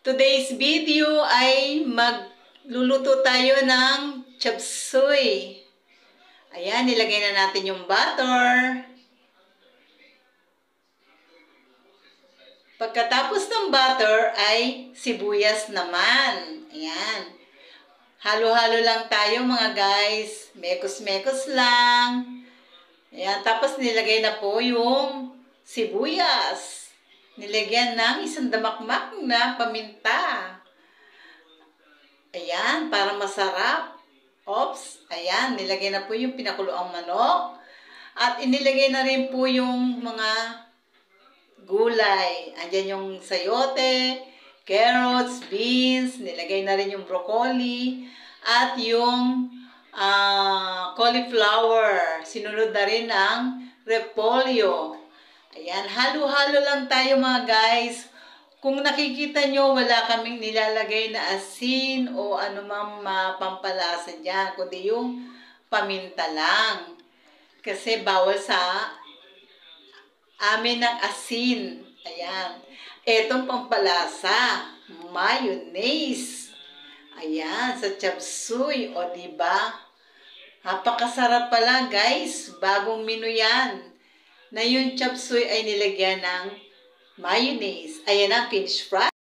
Today's video ay magluluto tayo ng chop suey. Ayan, nilagay na natin yung butter. Pagkatapos ng butter ay sibuyas naman. Ayan. Halo-halo lang tayo mga guys. Mekos-mekos lang. Ayan, tapos nilagay na po yung sibuyas. Nilagyan ng isang damakmak na paminta. Ayan, para masarap. Oops, ayan, nilagay na po yung pinakuloang manok. At inilagay na rin po yung mga gulay. Andyan yung sayote, carrots, beans, nilagay na rin yung broccoli, at yung cauliflower. Sinunod na rin ang repolyo. Ayan, halo-halo lang tayo mga guys. Kung nakikita nyo, wala kaming nilalagay na asin o anumang pampalasa dyan, kundi yung paminta lang. Kasi bawal sa amin ng asin. Ayan. Etong pampalasa, mayonnaise. Ayan, sa chop suey. O diba? Napakasarap pala guys. Bagong menu yan. Na yung chop suey ay nilagyan ng mayonnaise. Ayan ang finished fry.